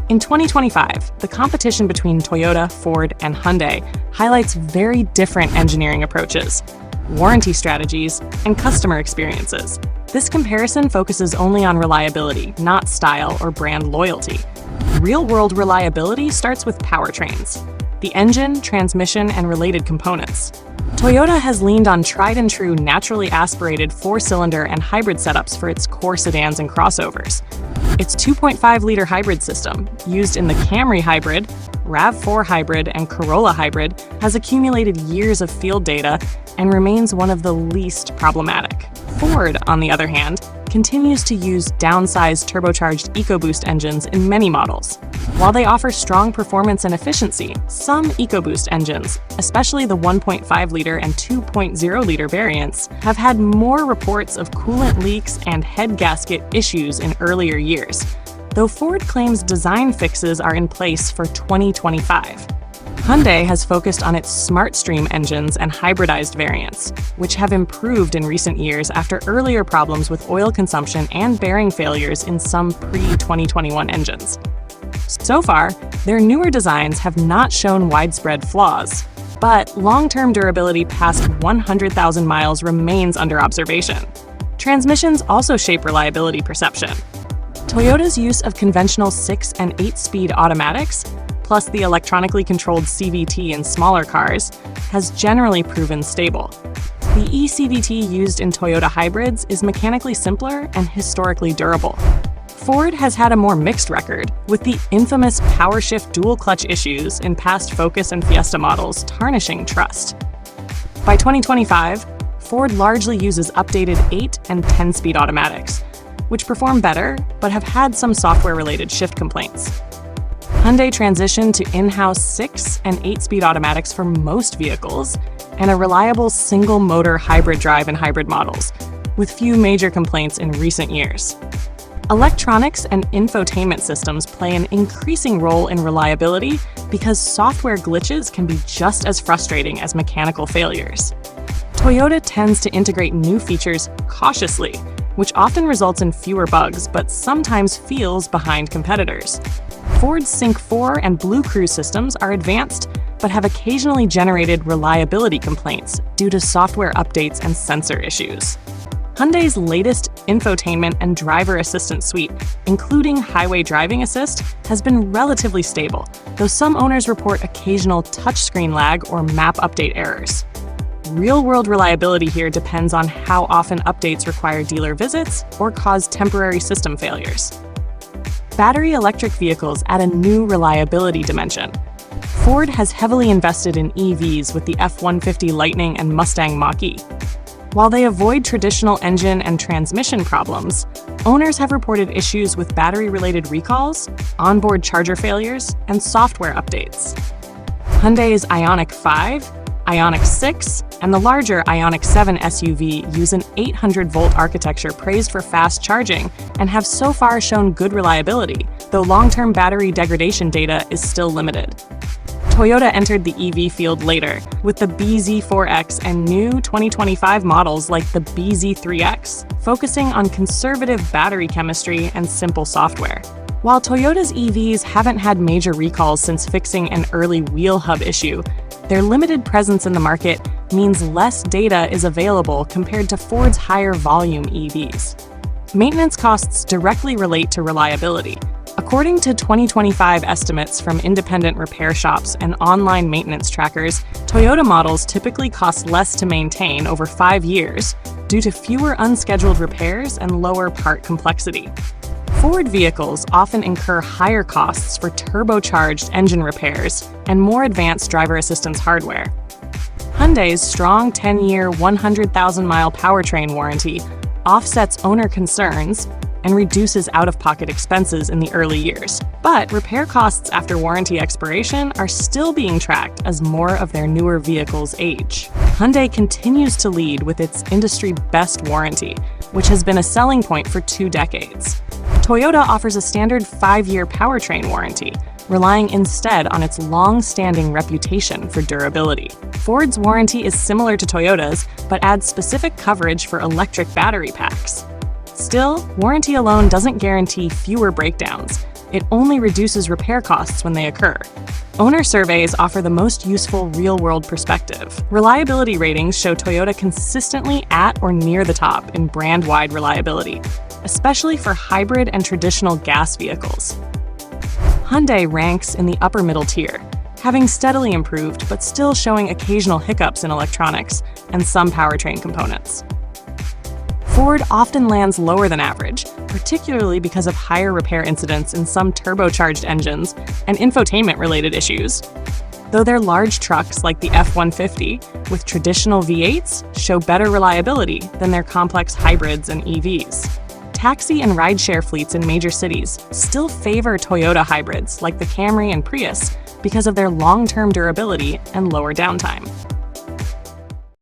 In 2025, the competition between Toyota, Ford, and Hyundai highlights very different engineering approaches, warranty strategies, and customer experiences. This comparison focuses only on reliability, not style or brand loyalty. Real-world reliability starts with powertrains, the engine, transmission, and related components. Toyota has leaned on tried-and-true naturally aspirated four-cylinder and hybrid setups for its core sedans and crossovers. Its 2.5-liter hybrid system, used in the Camry Hybrid, RAV4 Hybrid, and Corolla Hybrid, has accumulated years of field data and remains one of the least problematic. Ford, on the other hand, continues to use downsized turbocharged EcoBoost engines in many models. While they offer strong performance and efficiency, some EcoBoost engines, especially the 1.5-liter and 2.0-liter variants, have had more reports of coolant leaks and head gasket issues in earlier years, though Ford claims design fixes are in place for 2025. Hyundai has focused on its Smartstream engines and hybridized variants, which have improved in recent years after earlier problems with oil consumption and bearing failures in some pre-2021 engines. So far, their newer designs have not shown widespread flaws, but long-term durability past 100,000 miles remains under observation. Transmissions also shape reliability perception. Toyota's use of conventional 6- and 8-speed automatics, plus the electronically controlled CVT in smaller cars, has generally proven stable. The eCVT used in Toyota hybrids is mechanically simpler and historically durable. Ford has had a more mixed record, with the infamous power-shift dual-clutch issues in past Focus and Fiesta models tarnishing trust. By 2025, Ford largely uses updated 8- and 10-speed automatics, which perform better but have had some software-related shift complaints. Hyundai transitioned to in-house 6- and 8-speed automatics for most vehicles and a reliable single-motor hybrid drive in hybrid models, with few major complaints in recent years. Electronics and infotainment systems play an increasing role in reliability because software glitches can be just as frustrating as mechanical failures. Toyota tends to integrate new features cautiously, which often results in fewer bugs but sometimes feels behind competitors. Ford's Sync 4 and Blue Cruise systems are advanced but have occasionally generated reliability complaints due to software updates and sensor issues. Hyundai's latest infotainment and driver assistance suite, including highway driving assist, has been relatively stable, though some owners report occasional touchscreen lag or map update errors. Real-world reliability here depends on how often updates require dealer visits or cause temporary system failures. Battery electric vehicles add a new reliability dimension. Ford has heavily invested in EVs with the F-150 Lightning and Mustang Mach-E. While they avoid traditional engine and transmission problems, owners have reported issues with battery-related recalls, onboard charger failures, and software updates. Hyundai's Ioniq 5, Ioniq 6, and the larger Ioniq 7 SUV use an 800-volt architecture praised for fast charging and have so far shown good reliability, though long-term battery degradation data is still limited. Toyota entered the EV field later, with the BZ4X and new 2025 models like the BZ3X, focusing on conservative battery chemistry and simple software. While Toyota's EVs haven't had major recalls since fixing an early wheel hub issue, their limited presence in the market means less data is available compared to Ford's higher volume EVs. Maintenance costs directly relate to reliability. According to 2025 estimates from independent repair shops and online maintenance trackers, Toyota models typically cost less to maintain over 5 years due to fewer unscheduled repairs and lower part complexity. Ford vehicles often incur higher costs for turbocharged engine repairs and more advanced driver assistance hardware. Hyundai's strong 10-year, 100,000-mile powertrain warranty offsets owner concerns and reduces out-of-pocket expenses in the early years. But repair costs after warranty expiration are still being tracked as more of their newer vehicles age. Hyundai continues to lead with its industry-best warranty, which has been a selling point for 2 decades. Toyota offers a standard 5-year powertrain warranty, relying instead on its long-standing reputation for durability. Ford's warranty is similar to Toyota's, but adds specific coverage for electric battery packs. Still, warranty alone doesn't guarantee fewer breakdowns. It only reduces repair costs when they occur. Owner surveys offer the most useful real-world perspective. Reliability ratings show Toyota consistently at or near the top in brand-wide reliability, especially for hybrid and traditional gas vehicles. Hyundai ranks in the upper middle tier, having steadily improved but still showing occasional hiccups in electronics and some powertrain components. Ford often lands lower than average, particularly because of higher repair incidents in some turbocharged engines and infotainment-related issues. Though their large trucks like the F-150 with traditional V8s show better reliability than their complex hybrids and EVs. Taxi and rideshare fleets in major cities still favor Toyota hybrids like the Camry and Prius because of their long-term durability and lower downtime.